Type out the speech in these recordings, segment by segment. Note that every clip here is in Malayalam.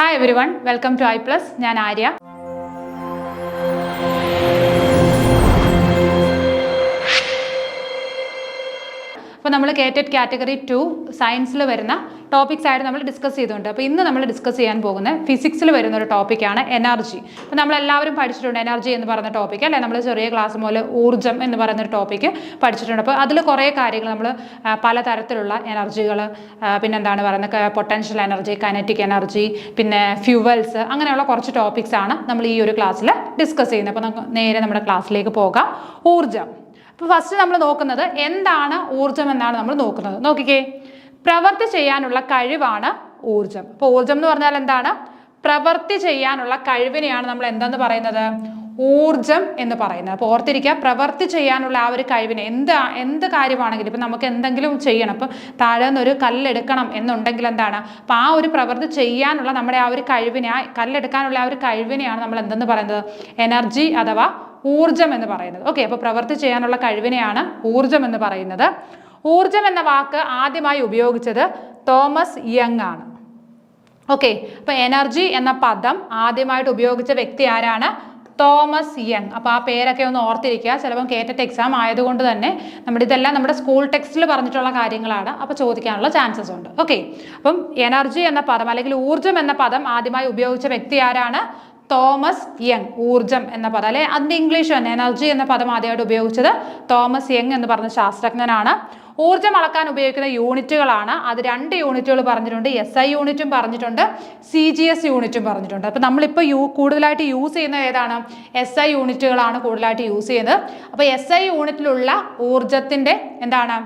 Hi everyone, welcome to I+. ഞാൻ ആര്യ. അപ്പോൾ നമ്മൾ കേറ്റഡ് കാറ്റഗറി 2 സയൻസിൽ വരുന്ന ടോപ്പിക്സ് ആയിട്ട് നമ്മൾ ഡിസ്കസ് ചെയ്തുകൊണ്ട് അപ്പോൾ ഇന്ന് നമ്മൾ ഡിസ്കസ് ചെയ്യാൻ പോകുന്ന ഫിസിക്സിൽ വരുന്ന ഒരു ടോപ്പിക്കാണ് എനർജി. അപ്പോൾ നമ്മളെല്ലാവരും പഠിച്ചിട്ടുണ്ട് എനർജി എന്ന് പറയുന്ന ടോപ്പിക്ക് അല്ലേ. നമ്മൾ ചെറിയ ക്ലാസ് മുതൽ ഊർജ്ജം എന്ന് പറയുന്നൊരു ടോപ്പിക്ക് പഠിച്ചിട്ടുണ്ട്. അപ്പോൾ അതിൽ കുറേ കാര്യങ്ങൾ നമ്മൾ പലതരത്തിലുള്ള എനർജികൾ, പിന്നെന്താണ് പറയുന്നത് പൊട്ടൻഷ്യൽ എനർജി, കൈനറ്റിക് എനർജി, പിന്നെ ഫ്യൂവൽസ്, അങ്ങനെയുള്ള കുറച്ച് ടോപ്പിക്സാണ് നമ്മൾ ഈ ഒരു ക്ലാസ്സിൽ ഡിസ്കസ് ചെയ്യുന്നത്. അപ്പോൾ നമുക്ക് നേരെ നമ്മുടെ ക്ലാസ്സിലേക്ക് പോകാം. ഊർജ്ജം. അപ്പോൾ ഫസ്റ്റ് നമ്മൾ നോക്കുന്നത് എന്താണ് ഊർജ്ജം എന്നാണ് നമ്മൾ നോക്കുന്നത്. നോക്കിക്കേ, പ്രവൃത്തി ചെയ്യാനുള്ള കഴിവാണ് ഊർജ്ജം. അപ്പോൾ ഊർജ്ജം എന്ന് പറഞ്ഞാൽ എന്താണ്? പ്രവൃത്തി ചെയ്യാനുള്ള കഴിവിനെയാണ് നമ്മൾ എന്തെന്ന് പറയുന്നത്? ഊർജ്ജം എന്ന് പറയുന്നത്. അപ്പോൾ ഓർത്തിരിക്കുക, പ്രവൃത്തി ചെയ്യാനുള്ള ആ ഒരു കഴിവിനെ എന്ത് കാര്യമാണെങ്കിലും ഇപ്പം നമുക്ക് എന്തെങ്കിലും ചെയ്യണം, ഇപ്പം താഴെ നിന്നൊരു കല്ലെടുക്കണം എന്നുണ്ടെങ്കിൽ എന്താണ്, അപ്പം ആ ഒരു പ്രവൃത്തി ചെയ്യാനുള്ള നമ്മുടെ ആ ഒരു കഴിവിനെ, ആ കല്ലെടുക്കാനുള്ള ആ ഒരു കഴിവിനെയാണ് നമ്മൾ എന്തെന്ന് പറയുന്നത്? എനർജി അഥവാ ഊർജ്ജം എന്ന് പറയുന്നത്. ഓക്കെ, അപ്പോൾ പ്രവൃത്തി ചെയ്യാനുള്ള കഴിവിനെയാണ് ഊർജ്ജം എന്ന് പറയുന്നത്. ഊർജ്ജം എന്ന വാക്ക് ആദ്യമായി ഉപയോഗിച്ചത് തോമസ് യങ് ആണ്. ഓക്കെ, അപ്പോൾ എനർജി എന്ന പദം ആദ്യമായിട്ട് ഉപയോഗിച്ച വ്യക്തി ആരാണ്? Thomas young. അപ്പോൾ ആ പേരൊക്കെ ഒന്ന് ഓർത്തിരിക്കുക. ചിലപ്പം കേറ്ററ്റ് എക്സാം ആയതുകൊണ്ട് തന്നെ ഇതെല്ലാം നമ്മുടെ സ്കൂൾ ടെക്സ്റ്റിൽ പറഞ്ഞിട്ടുള്ള കാര്യങ്ങളാണ്. അപ്പോൾ ചോദിക്കാനുള്ള ചാൻസസ് ഉണ്ട്. ഓക്കെ, അപ്പം എനർജി എന്ന പദം അല്ലെങ്കിൽ ഊർജ്ജം എന്ന പദം ആദ്യമായി ഉപയോഗിച്ച വ്യക്തി ആരാണ്? Thomas young. ഊർജ്ജം എന്ന പദം അല്ലെ, അതിൻ്റെ ഇംഗ്ലീഷ് തന്നെ എനർജി എന്ന പദം ആദ്യമായിട്ട് ഉപയോഗിച്ചത് തോമസ് യങ് എന്ന് പറഞ്ഞ ശാസ്ത്രജ്ഞനാണ്. ഊർജ്ജം അളക്കാൻ ഉപയോഗിക്കുന്ന യൂണിറ്റുകളാണ്, അത് 2 യൂണിറ്റുകൾ പറഞ്ഞിട്ടുണ്ട്. SI യൂണിറ്റും പറഞ്ഞിട്ടുണ്ട്, CGS യൂണിറ്റും പറഞ്ഞിട്ടുണ്ട്. അപ്പോൾ നമ്മളിപ്പോൾ കൂടുതലായിട്ട് യൂസ് ചെയ്യുന്നത് ഏതാണ്? SI യൂണിറ്റുകളാണ് കൂടുതലായിട്ട് യൂസ് ചെയ്യുന്നത്. അപ്പോൾ SI യൂണിറ്റിലുള്ള ഊർജ്ജത്തിൻ്റെ എന്താണ്?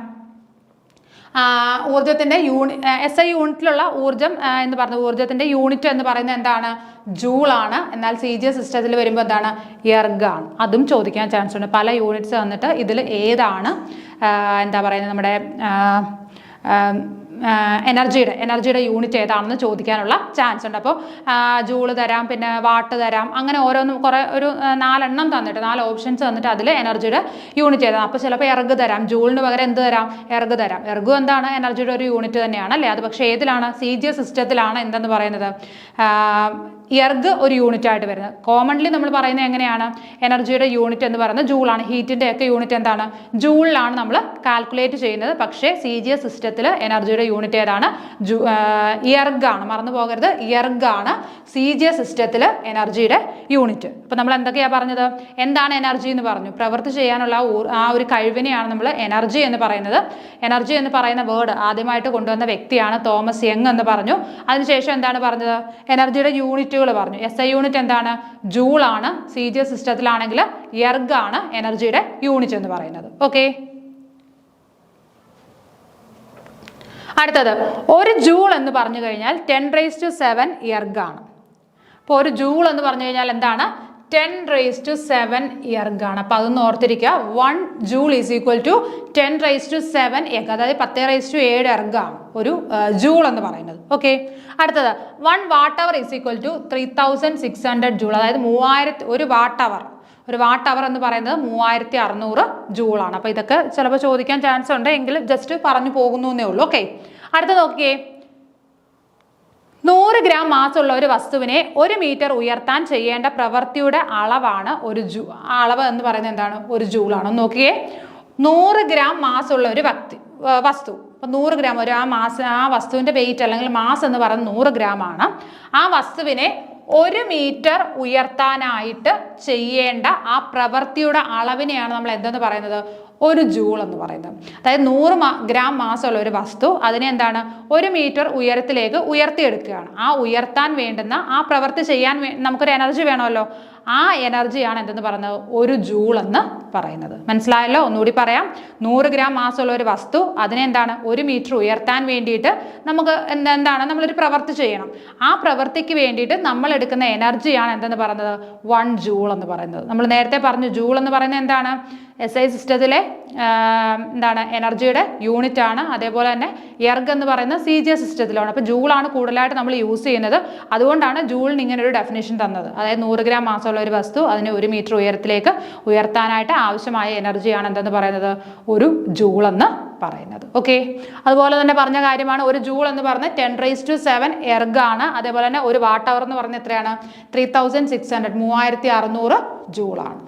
ഊർജ്ജത്തിൻ്റെ SI യൂണിറ്റിലുള്ള ഊർജ്ജം എന്ന് പറഞ്ഞ ഊർജ്ജത്തിൻ്റെ യൂണിറ്റ് എന്ന് പറയുന്നത് എന്താണ്? ജൂളാണ്. എന്നാൽ CGS സിസ്റ്റത്തിൽ വരുമ്പോൾ എന്താണ്? എർഗാണ്. അതും ചോദിക്കാൻ ചാൻസ് ഉണ്ട്. പല യൂണിറ്റ്സ് വന്നിട്ട് ഇതിൽ ഏതാണ് എന്താ പറയുന്നത് നമ്മുടെ എനർജിയുടെ യൂണിറ്റ് ഏതാണെന്ന് ചോദിക്കാനുള്ള ചാൻസ് ഉണ്ട്. അപ്പോൾ ജൂള് തരാം, പിന്നെ വാട്ട് തരാം, അങ്ങനെ ഓരോന്നും ഒരു 4 എണ്ണം തന്നിട്ട് 4 ഓപ്ഷൻസ് തന്നിട്ട് അതിൽ എനർജിയുടെ യൂണിറ്റ് ഏതാണ്. അപ്പോൾ ചിലപ്പോൾ എർഗ് തരാം, ജൂളിന് പകരം എന്ത് തരാം? എർഗ് തരാം. എർഗും എന്താണ്? എനർജിയുടെ ഒരു യൂണിറ്റ് തന്നെയാണ് അല്ലേ. അത് പക്ഷേ ഏതിലാണ്? CGS സിസ്റ്റത്തിലാണ് എന്തെന്ന് പറയുന്നത്? എർഗ് ഒരു യൂണിറ്റ് ആയിട്ട് വരുന്നത്. കോമൺലി നമ്മൾ പറയുന്നത് എങ്ങനെയാണ്? എനർജിയുടെ യൂണിറ്റ് എന്ന് പറയുന്നത് ജൂളാണ്. ഹീറ്റിൻ്റെ ഒക്കെ യൂണിറ്റ് എന്താണ്? ജൂളിലാണ് നമ്മൾ കാൽക്കുലേറ്റ് ചെയ്യുന്നത്. പക്ഷേ CGS സിസ്റ്റത്തിൽ എനർജിയുടെ യൂണിറ്റ് ഏതാണ്? എർഗാണ്. മറന്നു പോകരുത്, എർഗാണ് CGS സിസ്റ്റത്തിൽ എനർജിയുടെ യൂണിറ്റ്. അപ്പോൾ നമ്മൾ എന്തൊക്കെയാണ് പറഞ്ഞത്? എന്താണ് എനർജി എന്ന് പറഞ്ഞു? പ്രവൃത്തി ചെയ്യാനുള്ള ആ ഒരു കഴിവിനെയാണ് നമ്മൾ എനർജി എന്ന് പറയുന്നത്. എനർജി എന്ന് പറയുന്ന വേർഡ് ആദ്യമായിട്ട് കൊണ്ടുവന്ന വ്യക്തിയാണ് തോമസ് യങ് എന്ന് പറഞ്ഞു. അതിനുശേഷം എന്താണ് പറഞ്ഞത്? എനർജിയുടെ യൂണിറ്റുകൾ പറഞ്ഞു. SI യൂണിറ്റ് എന്താണ്? ജൂളാണ്. CGS സിസ്റ്റത്തിലാണെങ്കിൽ എർഗാണ് എനർജിയുടെ യൂണിറ്റ് എന്ന് പറയുന്നത്. ഓക്കെ, അടുത്തത് ഒരു ജൂൾ എന്ന് പറഞ്ഞു കഴിഞ്ഞാൽ 10⁻⁷ എർഗാണ്. അപ്പോൾ ഒരു ജൂൾ എന്ന് പറഞ്ഞു കഴിഞ്ഞാൽ എന്താണ്? 10⁻⁷ എർഗാണ്. അപ്പോൾ അതൊന്ന് ഓർത്തിരിക്കുക. 1 joule is equal to 10⁻⁷ erg, അതായത് 10⁻7 എർഗാണ് ഒരു ജൂൾ എന്ന് പറയുന്നത്. ഓക്കെ, അടുത്തത് 1 watt hour is equal to 3600 joule, അതായത് 3000 ഒരു വാട്ട് അവർ എന്ന് പറയുന്നത് 3600 ജൂളാണ്. അപ്പോൾ ഇതൊക്കെ ചിലപ്പോൾ ചോദിക്കാൻ ചാൻസ് ഉണ്ട്, എങ്കിലും ജസ്റ്റ് പറഞ്ഞു പോകുന്നു എന്നേ ഉള്ളൂ. ഓക്കെ, അടുത്ത നോക്കിയേ, 100 ഗ്രാം മാസമുള്ള ഒരു വസ്തുവിനെ 1 മീറ്റർ ഉയർത്താൻ ചെയ്യേണ്ട പ്രവൃത്തിയുടെ അളവാണ് അളവ് എന്ന് പറയുന്നത് എന്താണ്? ഒരു ജൂളാണ്. നോക്കിയേ, 100 ഗ്രാം മാസമുള്ള ഒരു വസ്തു. അപ്പോൾ 100 ഗ്രാം ആ വസ്തുവിൻ്റെ വെയിറ്റ് അല്ലെങ്കിൽ മാസ് എന്ന് പറയുന്നത് 100 ഗ്രാം ആണ്. ആ വസ്തുവിനെ 1 മീറ്റർ ഉയർത്താനായിട്ട് ചെയ്യേണ്ട ആ പ്രവൃത്തിയുടെ അളവിനെയാണ് നമ്മൾ എന്തെന്ന് പറയുന്നത്? ഒരു ജൂൾ എന്ന് പറയുന്നത്. അതായത് 100 ഗ്രാം മാസമുള്ള ഒരു വസ്തു, അതിനെ എന്താണ്? 1 മീറ്റർ ഉയരത്തിലേക്ക് ഉയർത്തിയെടുക്കുകയാണ്. ആ ഉയർത്താൻ വേണ്ടുന്ന ആ പ്രവൃത്തി ചെയ്യാൻ നമുക്കൊരു എനർജി വേണമല്ലോ. ആ എനർജിയാണ് എന്തെന്ന് പറയുന്നത്? ഒരു ജൂൾ എന്ന് പറയുന്നത്. മനസ്സിലായല്ലോ? ഒന്നുകൂടി പറയാം. 100 ഗ്രാം മാസമുള്ള ഒരു വസ്തു, അതിനെ എന്താണ്? 1 മീറ്റർ ഉയർത്താൻ വേണ്ടിയിട്ട് നമുക്ക് നമ്മളൊരു പ്രവൃത്തി ചെയ്യണം. ആ പ്രവൃത്തിക്ക് വേണ്ടിയിട്ട് നമ്മൾ എടുക്കുന്ന എനർജിയാണ് എന്തെന്ന് പറയുന്നത്? 1 ജൂൾ എന്ന് പറയുന്നത്. നമ്മൾ നേരത്തെ പറഞ്ഞു ജൂൾ എന്ന് പറയുന്നത് എന്താണ്? SI സിസ്റ്റത്തിലെ എന്താണ്? എനർജിയുടെ യൂണിറ്റ് ആണ്. അതേപോലെ തന്നെ എർഗ് എന്ന് പറയുന്ന CGS സിസ്റ്റത്തിലാണ്. അപ്പോൾ ജൂളാണ് കൂടുതലായിട്ട് നമ്മൾ യൂസ് ചെയ്യുന്നത്. അതുകൊണ്ടാണ് ജൂളിന് ഇങ്ങനെ ഒരു ഡെഫിനേഷൻ തന്നത്. അതായത് 100 ഗ്രാം മാസമുള്ള ഒരു വസ്തു അതിനെ 1 മീറ്റർ ഉയരത്തിലേക്ക് ഉയർത്താനായിട്ട് ആവശ്യമായ എനർജിയാണ് എന്തെന്ന് പറയുന്നത്? ഒരു ജൂൾ എന്ന് പറയുന്നത്. ഓക്കെ, അതുപോലെ തന്നെ പറഞ്ഞ കാര്യമാണ് ഒരു ജൂൾ എന്ന് പറഞ്ഞ് 10⁻⁷ എർഗാണ്. അതേപോലെ തന്നെ ഒരു വാട്ട് അവർ എന്ന് പറഞ്ഞാൽ എത്രയാണ്? 3600 3600 ജൂളാണ്.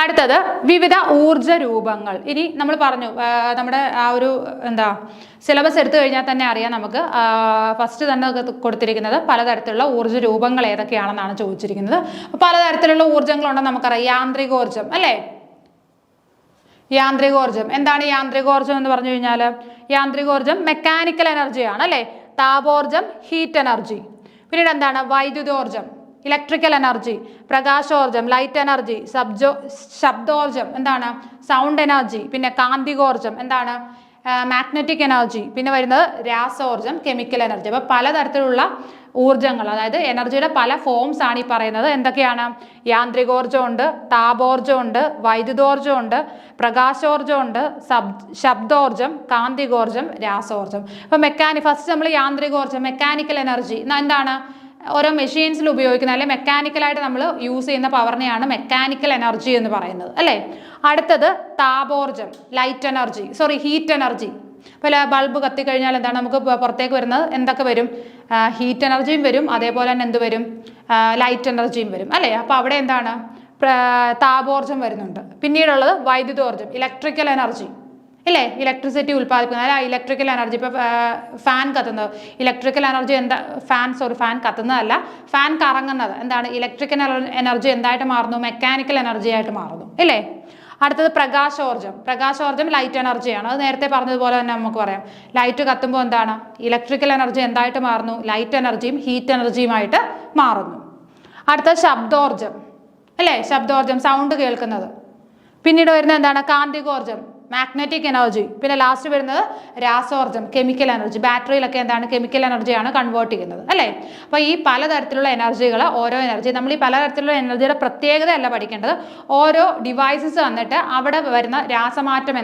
അടുത്തത് വിവിധ ഊർജ രൂപങ്ങൾ. ഇനി നമ്മൾ പറഞ്ഞു നമ്മുടെ ആ ഒരു സിലബസ് എടുത്തു കഴിഞ്ഞാൽ തന്നെ അറിയാം നമുക്ക്. ഫസ്റ്റ് തന്നെ കൊടുത്തിരിക്കുന്നത് പലതരത്തിലുള്ള ഊർജ്ജ രൂപങ്ങൾ ഏതൊക്കെയാണെന്നാണ് ചോദിച്ചിരിക്കുന്നത്. പലതരത്തിലുള്ള ഊർജ്ജങ്ങളുണ്ടെന്ന് നമുക്കറിയാം. യാന്ത്രികോർജ്ജം അല്ലേ? യാന്ത്രികോർജ്ജം എന്താണ്? യാന്ത്രികോർജ്ജം എന്ന് പറഞ്ഞു കഴിഞ്ഞാൽ യാന്ത്രികോർജ്ജം മെക്കാനിക്കൽ എനർജിയാണ് അല്ലേ? താപോർജ്ജം ഹീറ്റ് എനർജി. പിന്നീട് എന്താണ്? വൈദ്യുതോർജ്ജം ഇലക്ട്രിക്കൽ എനർജി. പ്രകാശോർജ്ജം ലൈറ്റ് എനർജി. ശബ്ദോർജ്ജം എന്താണ്? Sound energy. പിന്നെ കാന്തികോർജ്ജം എന്താണ്? Magnetic energy. പിന്നെ വരുന്നത് രാസോർജ്ജം കെമിക്കൽ എനർജി. അപ്പോൾ പലതരത്തിലുള്ള ഊർജ്ജങ്ങൾ, അതായത് എനർജിയുടെ പല ഫോംസ് ആണ് ഈ പറയുന്നത്. എന്തൊക്കെയാണ്? യാന്ത്രികോർജ്ജം ഉണ്ട്, താപോർജ്ജം ഉണ്ട്, വൈദ്യുതോർജ്ജം ഉണ്ട്, പ്രകാശോർജ്ജം ഉണ്ട്, ശബ്ദോർജ്ജം, കാന്തികോർജ്ജം, രാസോർജ്ജം. അപ്പോൾ ഫസ്റ്റ് നമ്മൾ യാന്ത്രികോർജ്ജം മെക്കാനിക്കൽ എനർജി എന്താണ്? ഓരോ മെഷീൻസിൽ ഉപയോഗിക്കുന്ന അല്ലെങ്കിൽ മെക്കാനിക്കലായിട്ട് നമ്മൾ യൂസ് ചെയ്യുന്ന പവറിനെയാണ് മെക്കാനിക്കൽ എനർജി എന്ന് പറയുന്നത് അല്ലേ? അടുത്തത് താപോർജ്ജം ഹീറ്റ് എനർജി. അപ്പോൾ ബൾബ് കത്തിക്കഴിഞ്ഞാൽ എന്താണ് നമുക്ക് പുറത്തേക്ക് വരുന്നത്? എന്തൊക്കെ വരും? ഹീറ്റ് എനർജിയും വരും, അതേപോലെ തന്നെ എന്ത് വരും? ലൈറ്റ് എനർജിയും വരും അല്ലേ? അപ്പോൾ അവിടെ എന്താണ്? താപോർജ്ജം വരുന്നുണ്ട്. പിന്നീടുള്ളത് വൈദ്യുതോർജ്ജം ഇലക്ട്രിക്കൽ എനർജി ഇല്ലേ? ഇലക്ട്രിസിറ്റി ഉൽപ്പാദിപ്പിക്കുന്നത് അല്ല ഇലക്ട്രിക്കൽ എനർജി. ഇപ്പോൾ ഫാൻ കത്തുന്നത് ഇലക്ട്രിക്കൽ എനർജി ഫാൻ കത്തുന്നതല്ല, ഫാൻ കറങ്ങുന്നത് എന്താണ്? ഇലക്ട്രിക്കൽ എനർജി എന്തായിട്ട് മാറുന്നു? മെക്കാനിക്കൽ എനർജി ആയിട്ട് മാറുന്നു ഇല്ലേ? അടുത്തത് പ്രകാശോർജ്ജം ലൈറ്റ് എനർജിയാണ്. അത് നേരത്തെ പറഞ്ഞതുപോലെ തന്നെ നമുക്ക് പറയാം. ലൈറ്റ് കത്തുമ്പോൾ എന്താണ്? ഇലക്ട്രിക്കൽ എനർജി എന്തായിട്ട് മാറുന്നു? ലൈറ്റ് എനർജിയും ഹീറ്റ് എനർജിയുമായിട്ട് മാറുന്നു. അടുത്തത് ശബ്ദോർജ്ജം അല്ലേ? സൗണ്ട് കേൾക്കുന്നത്. പിന്നീട് വരുന്നത് എന്താണ്? കാന്തികോർജ്ജം മാഗ്നറ്റിക് എനർജി. പിന്നെ ലാസ്റ്റ് വരുന്നത് രാസോർജ്ജം കെമിക്കൽ എനർജി. ബാറ്ററിയിലൊക്കെ എന്താണ്? കെമിക്കൽ എനർജിയാണ് കൺവേർട്ട് ചെയ്യുന്നത് അല്ലേ? അപ്പോൾ ഈ പലതരത്തിലുള്ള എനർജികൾ, ഓരോ എനർജി നമ്മൾ ഈ പലതരത്തിലുള്ള എനർജിയുടെ പ്രത്യേകത അല്ല പഠിക്കേണ്ടത്. ഓരോ ഡിവൈസസ് വന്നിട്ട് അവിടെ വരുന്ന രാസമാറ്റം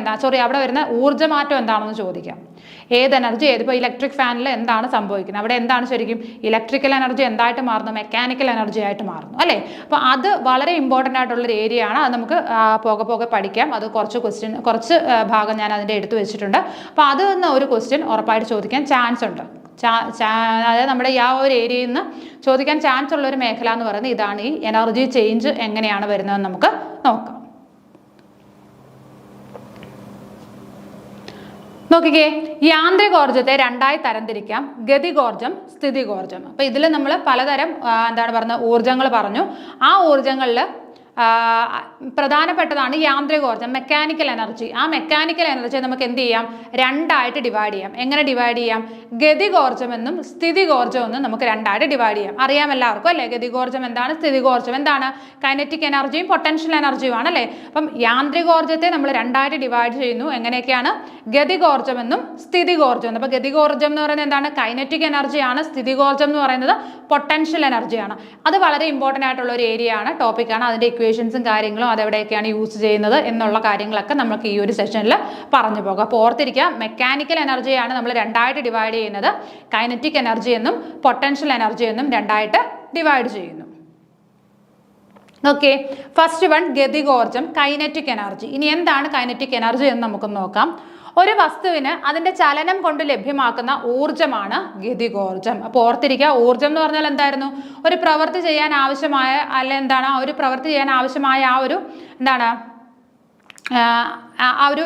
അവിടെ വരുന്ന ഊർജ്ജമാറ്റം എന്താണെന്ന് ചോദിക്കാം. ഏത് എനർജി ഇപ്പോൾ ഇലക്ട്രിക് ഫാനിൽ എന്താണ് സംഭവിക്കുന്നത്? അവിടെ എന്താണ് ശരിക്കും? ഇലക്ട്രിക്കൽ എനർജി എന്തായിട്ട് മാറുന്നു? മെക്കാനിക്കൽ എനർജി ആയിട്ട് മാറുന്നു അല്ലേ? അപ്പോൾ അത് വളരെ ഇമ്പോർട്ടൻ്റ് ആയിട്ടുള്ളൊരു ഏരിയ ആണ്. അത് നമുക്ക് പോകെ പഠിക്കാം. അത് കുറച്ച് ഭാഗം ഞാൻ അതിൻ്റെ എടുത്തു വെച്ചിട്ടുണ്ട്. അപ്പോൾ അത് തന്നെ ഒരു ക്വസ്റ്റ്യൻ ഉറപ്പായിട്ട് ചോദിക്കാൻ ചാൻസ് ഉണ്ട്. അതായത് നമ്മുടെ ഈ ആ ഒരു ഏരിയയിൽ നിന്ന് ചോദിക്കാൻ ചാൻസ് ഉള്ള ഒരു മേഖല എന്ന് പറയുന്നത് ഇതാണ്. ഈ എനർജി ചേഞ്ച് എങ്ങനെയാണ് വരുന്നതെന്ന് നമുക്ക് നോക്കാം. നോക്കിക്കേ, യാന്ത്രികോർജ്ജത്തെ രണ്ടായി തരംതിരിക്കാം: ഗതികോർജ്ജം, സ്ഥിതികോർജ്ജം. അപ്പോൾ ഇതിൽ നമ്മൾ പലതരം ഊർജ്ജങ്ങൾ പറഞ്ഞു. ആ ഊർജ്ജങ്ങളിൽ പ്രധാനപ്പെട്ടതാണ് യാന്ത്രികോർജ്ജം മെക്കാനിക്കൽ എനർജി. ആ മെക്കാനിക്കൽ എനർജി നമുക്ക് എന്ത് ചെയ്യാം? രണ്ടായിട്ട് ഡിവൈഡ് ചെയ്യാം. എങ്ങനെ ഡിവൈഡ് ചെയ്യാം? ഗതികോർജ്ജം എന്നും സ്ഥിതികോർജ്ജം എന്നും നമുക്ക് രണ്ടായിട്ട് ഡിവൈഡ് ചെയ്യാം. അറിയാം എല്ലാവർക്കും അല്ലേ? ഗതികോർജ്ജം എന്താണ്? സ്ഥിതികോർജ്ജം എന്താണ്? കൈനറ്റിക് എനർജിയും പൊട്ടൻഷ്യൽ എനർജിയുമാണ് അല്ലേ? അപ്പം യാന്ത്രികോർജ്ജത്തെ നമ്മൾ രണ്ടായിട്ട് ഡിവൈഡ് ചെയ്യുന്നു. എങ്ങനെയൊക്കെയാണ്? ഗതികോർജ്ജം എന്നും സ്ഥിതികോർജ്ജം എന്നും. അപ്പോൾ ഗതികോർജ്ജം എന്ന് പറയുന്നത് എന്താണ്? കൈനറ്റിക് എനർജിയാണ്. സ്ഥിതികോർജ്ജം എന്ന് പറയുന്നത് പൊട്ടൻഷ്യൽ എനർജിയാണ്. അത് വളരെ ഇമ്പോർട്ടൻ്റ് ആയിട്ടുള്ള ഒരു ഏരിയ ആണ്, ടോപ്പിക്കാണ്. അതിൻ്റെ ഇക്വേഷൻസും കാര്യങ്ങളും അതെവിടെയൊക്കെയാണ് യൂസ് ചെയ്യുന്നത് എന്നുള്ള കാര്യങ്ങളൊക്കെ നമുക്ക് ഈ ഒരു സെഷനിൽ പറഞ്ഞു പോകാം. അപ്പോൾ ഓർത്തിരിക്കുക, മെക്കാനിക്കൽ എനർജിയാണ് നമ്മൾ രണ്ടായിട്ട് ഡിവൈഡ് ചെയ്യുന്നത്. കൈനറ്റിക് എനർജി എന്നും പൊട്ടൻഷ്യൽ എനർജി എന്നും രണ്ടായിട്ട് ഡിവൈഡ് ചെയ്യുന്നു. ഓക്കെ, ഫസ്റ്റ് വൺ ഗതികോർജ്ജം കൈനറ്റിക് എനർജി. ഇനി എന്താണ് കൈനറ്റിക് എനർജി എന്ന് നമുക്ക് നോക്കാം. ഒരു വസ്തുവിന് അതിൻ്റെ ചലനം കൊണ്ട് ലഭ്യമാക്കുന്ന ഊർജ്ജമാണ് ഗതികോർജ്ജം. അപ്പോൾ ഓർത്തിരിക്കുക, ഊർജ്ജം എന്ന് പറഞ്ഞാൽ എന്തായിരുന്നു? ഒരു പ്രവൃത്തി ചെയ്യാൻ ആവശ്യമായ ആ ഒരു ആ ഒരു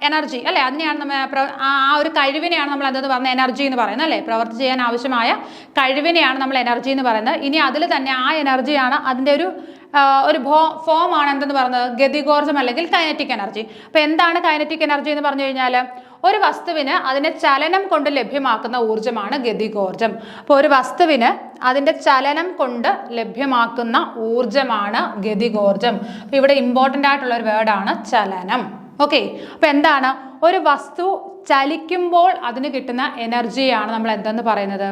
എനർജി അല്ലേ? അതിനെയാണ് നമ്മൾ ആ ഒരു കഴിവിനെയാണ് നമ്മൾ എന്തെന്ന് പറയുന്നത്? എനർജി എന്ന് പറയുന്നത് അല്ലേ? പ്രവൃത്തി ചെയ്യാൻ ആവശ്യമായ കഴിവിനെയാണ് നമ്മൾ എനർജി എന്ന് പറയുന്നത്. ഇനി അതിൽ തന്നെ ആ എനർജിയാണ് അതിൻ്റെ ഒരു ഫോമാണ് എന്തെന്ന് പറയുന്നത്? ഗതികോർജ്ജം അല്ലെങ്കിൽ കൈനറ്റിക് എനർജി. അപ്പോൾ എന്താണ് കൈനറ്റിക് എനർജി എന്ന് പറഞ്ഞു കഴിഞ്ഞാൽ ഒരു വസ്തുവിന് അതിൻ്റെ ചലനം കൊണ്ട് ലഭ്യമാക്കുന്ന ഊർജ്ജമാണ് ഗതികോർജ്ജം. അപ്പോൾ ഒരു വസ്തുവിന് അതിൻ്റെ ചലനം കൊണ്ട് ലഭ്യമാക്കുന്ന ഊർജ്ജമാണ് ഗതികോർജ്ജം. അപ്പോൾ ഇവിടെ ഇമ്പോർട്ടൻ്റ് ആയിട്ടുള്ള ഒരു വേർഡാണ് ചലനം. ഓക്കെ, അപ്പോൾ എന്താണ്? ഒരു വസ്തു ചലിക്കുമ്പോൾ അതിന് കിട്ടുന്ന എനർജിയാണ് നമ്മൾ എന്തെന്ന് പറയുന്നത്?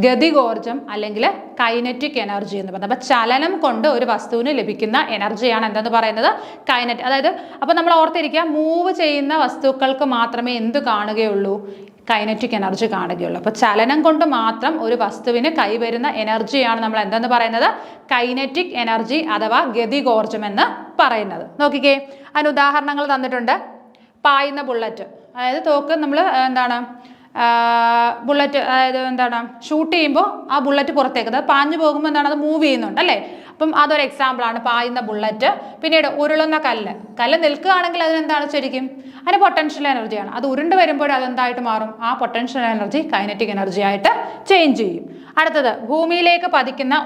ഗതികോർജ്ജം അല്ലെങ്കിൽ കൈനറ്റിക് എനർജി എന്ന് പറയുന്നത്. അപ്പോൾ ചലനം കൊണ്ട് ഒരു വസ്തുവിന് ലഭിക്കുന്ന എനർജിയാണ് എന്തെന്ന് പറയുന്നത്? കൈനറ്റിക്. അതായത് അപ്പോൾ നമ്മൾ ഓർത്തിരിക്കുക, മൂവ് ചെയ്യുന്ന വസ്തുക്കൾക്ക് മാത്രമേ എന്ത് കാണുകയുള്ളൂ? കൈനറ്റിക് എനർജി കാണുകയുള്ളൂ. അപ്പോൾ ചലനം കൊണ്ട് മാത്രം ഒരു വസ്തുവിന് കൈവരുന്ന എനർജിയാണ് നമ്മൾ എന്തെന്ന് പറയുന്നത്? കൈനറ്റിക് എനർജി അഥവാ ഗതികോർജ്ജം എന്ന് പറയുന്നത്. നോക്കിക്കേ, അതിന് ഉദാഹരണങ്ങൾ തന്നിട്ടുണ്ട്. പായുന്ന ബുള്ളറ്റ്, അതായത് തോക്ക് നമ്മൾ എന്താണ് ബുള്ളറ്റ്, അതായത് എന്താണ് ഷൂട്ട് ചെയ്യുമ്പോൾ ആ ബുള്ളറ്റ് പുറത്തേക്ക്, അത് പാഞ്ഞു പോകുമ്പോൾ എന്താണ് അത് മൂവ് ചെയ്യുന്നുണ്ട് അല്ലേ. അപ്പം അതൊരു എക്സാമ്പിളാണ് പായുന്ന ബുള്ളറ്റ്. പിന്നീട് ഉരുളുന്ന കല്ല് നിൽക്കുകയാണെങ്കിൽ അതിനെന്താണ് ശരിക്കും, അതിന് പൊട്ടൻഷ്യൽ എനർജിയാണ്. അത് ഉരുണ്ട് വരുമ്പോൾ അതെന്തായിട്ട് മാറും, ആ പൊട്ടൻഷ്യൽ എനർജി കൈനറ്റിക് എനർജി ആയിട്ട് ചേഞ്ച് ചെയ്യും. അടുത്തത് ഭൂമിയിലേക്ക് പതിക്കുന്ന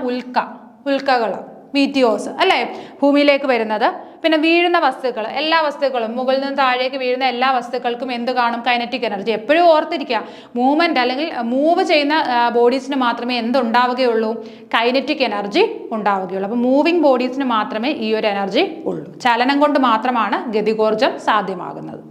ഉൽക്കകൾ, മീറ്റിയോസ് അല്ലേ, ഭൂമിയിലേക്ക് വരുന്നത്. പിന്നെ വീഴുന്ന വസ്തുക്കൾ, എല്ലാ വസ്തുക്കളും മുകളിൽ നിന്ന് താഴേക്ക് വീഴുന്ന എല്ലാ വസ്തുക്കൾക്കും എന്ത് കാണും, കൈനറ്റിക് എനർജി. എപ്പോഴും ഓർത്തിരിക്കുക, മൂവ്മെന്റ് അല്ലെങ്കിൽ മൂവ് ചെയ്യുന്ന ബോഡീസിന് മാത്രമേ എന്തുണ്ടാവുകയുള്ളൂ, കൈനറ്റിക് എനർജി ഉണ്ടാവുകയുള്ളൂ. അപ്പോൾ മൂവിങ് ബോഡീസിന് മാത്രമേ ഈ ഒരു എനർജി ഉള്ളൂ. ചലനം കൊണ്ട് മാത്രമാണ് ഗതികോർജം സാധ്യമാകുന്നത്.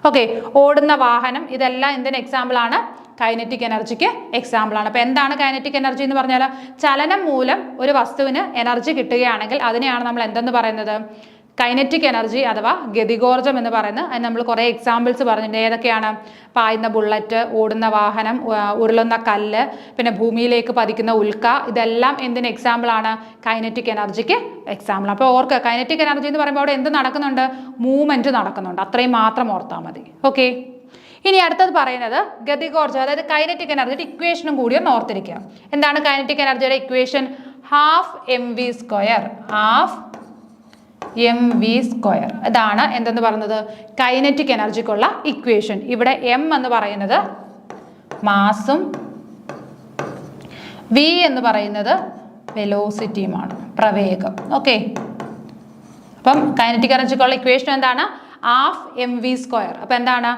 ഓക്കെ, ഓടുന്ന വാഹനം, ഇതെല്ലാം എന്തിന് എക്സാമ്പിൾ ആണ്, കൈനറ്റിക് എനർജിക്ക് എക്സാമ്പിൾ ആണ്. അപ്പോൾ എന്താണ് കൈനറ്റിക് എനർജി എന്ന് പറഞ്ഞാൽ, ചലനം മൂലം ഒരു വസ്തുവിന് എനർജി കിട്ടുകയാണെങ്കിൽ അതിനെയാണ് നമ്മൾ എന്തെന്ന് പറയുന്നത്, കൈനറ്റിക് എനർജി അഥവാ ഗതികോർജം എന്ന് പറയുന്നത്. അതിന് നമ്മൾ കുറേ എക്സാമ്പിൾസ് പറഞ്ഞിട്ടുണ്ട്. ഏതൊക്കെയാണ്, പായുന്ന ബുള്ളറ്റ്, ഓടുന്ന വാഹനം, ഉരുളുന്ന കല്ല്, പിന്നെ ഭൂമിയിലേക്ക് പതിക്കുന്ന ഉൽക്ക, ഇതെല്ലാം എന്തിന് എക്സാമ്പിൾ ആണ്, കൈനറ്റിക് എനർജിക്ക് എക്സാമ്പിൾ. അപ്പോൾ ഓർക്കുക, കൈനറ്റിക് എനർജി എന്ന് പറയുമ്പോൾ അവിടെ എന്ത് നടക്കുന്നുണ്ട്, മൂവ്മെന്റ് നടക്കുന്നുണ്ട്. അത്രയും മാത്രം ഓർത്താൽ മതി. ഓക്കെ, ഇനി അടുത്തത് പറയുന്നത് ഗതികോർജം, അതായത് കൈനറ്റിക് എനർജിയുടെ ഇക്വേഷനും കൂടി ഒന്ന് ഓർത്തിരിക്കുക. എന്താണ് കൈനറ്റിക് എനർജിയുടെ equation, half mv², half mv². ഇതാണ് എന്തെന്ന് പറയുന്നത്, കൈനറ്റിക് എനർജിക്കുള്ള ഇക്വേഷൻ. ഇവിടെ m എന്ന് പറയുന്നത് മാസും v എന്ന് പറയുന്നത് വെലോസിറ്റിയുമാണ്, പ്രവേഗം. ഓക്കെ, അപ്പം കൈനറ്റിക് എനർജിക്കുള്ള ഇക്വേഷൻ എന്താണ്, ഹാഫ് mv². അപ്പം എന്താണ്,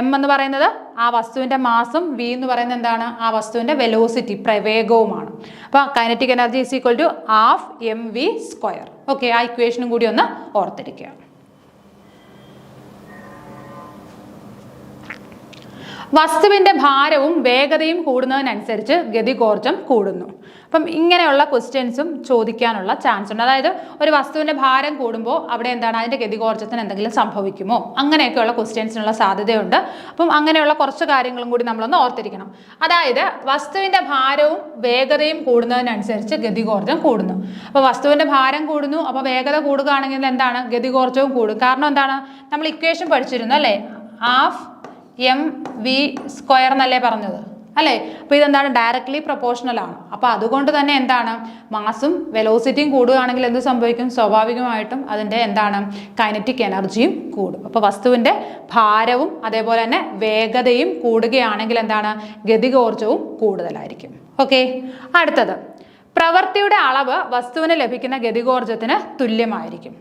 m എന്ന് പറയുന്നത് ആ വസ്തുവിൻ്റെ മാസും, v എന്ന് പറയുന്നത് എന്താണ്, ആ വസ്തുവിൻ്റെ വെലോസിറ്റി, പ്രവേഗവുമാണ്. അപ്പോൾ kinetic energy is equal to half mv². Okay, ആ ഇക്വേഷനും കൂടി ഒന്ന് ഓർത്തിരിക്കുക. വസ്തുവിൻ്റെ ഭാരവും വേഗതയും കൂടുന്നതിനനുസരിച്ച് ഗതികോർജം കൂടുന്നു. അപ്പം ഇങ്ങനെയുള്ള ക്വസ്റ്റ്യൻസും ചോദിക്കാനുള്ള ചാൻസ് ഉണ്ട്. അതായത് ഒരു വസ്തുവിൻ്റെ ഭാരം കൂടുമ്പോൾ അവിടെ എന്താണ്, അതിൻ്റെ ഗതികോർജത്തിന് എന്തെങ്കിലും സംഭവിക്കുമോ, അങ്ങനെയൊക്കെയുള്ള ക്വസ്റ്റ്യൻസിനുള്ള സാധ്യതയുണ്ട്. അപ്പം അങ്ങനെയുള്ള കുറച്ച് കാര്യങ്ങളും കൂടി നമ്മളൊന്ന് ഓർത്തിരിക്കണം. അതായത് വസ്തുവിൻ്റെ ഭാരവും വേഗതയും കൂടുന്നതിനനുസരിച്ച് ഗതികോർജം കൂടുന്നു. അപ്പോൾ വസ്തുവിൻ്റെ ഭാരം കൂടുന്നു, അപ്പോൾ വേഗത കൂടുകയാണെങ്കിൽ എന്താണ്, ഗതികോർജവും കൂടും. കാരണം എന്താണ്, നമ്മൾ ഇക്വേഷൻ പഠിച്ചിരുന്നു അല്ലേ, ഹാഫ് mv² എന്നല്ലേ പറഞ്ഞത് അല്ലേ. അപ്പോൾ ഇതെന്താണ്, ഡയറക്ട്ലി പ്രൊപ്പോർഷണൽ ആണ്. അപ്പോൾ അതുകൊണ്ട് തന്നെ എന്താണ്, മാസും വെലോസിറ്റിയും കൂടുകയാണെങ്കിൽ എന്ത് സംഭവിക്കും, സ്വാഭാവികമായിട്ടും അതിൻ്റെ എന്താണ്, കൈനറ്റിക് എനർജിയും കൂടും. അപ്പോൾ വസ്തുവിൻ്റെ ഭാരവും അതേപോലെ തന്നെ വേഗതയും കൂടുകയാണെങ്കിൽ എന്താണ്, ഗതികോർജവും കൂടുതലായിരിക്കും. ഓക്കെ, അടുത്തത് പ്രവൃത്തിയുടെ അളവ് വസ്തുവിന് ലഭിക്കുന്ന ഗതികോർജത്തിന് തുല്യമായിരിക്കും.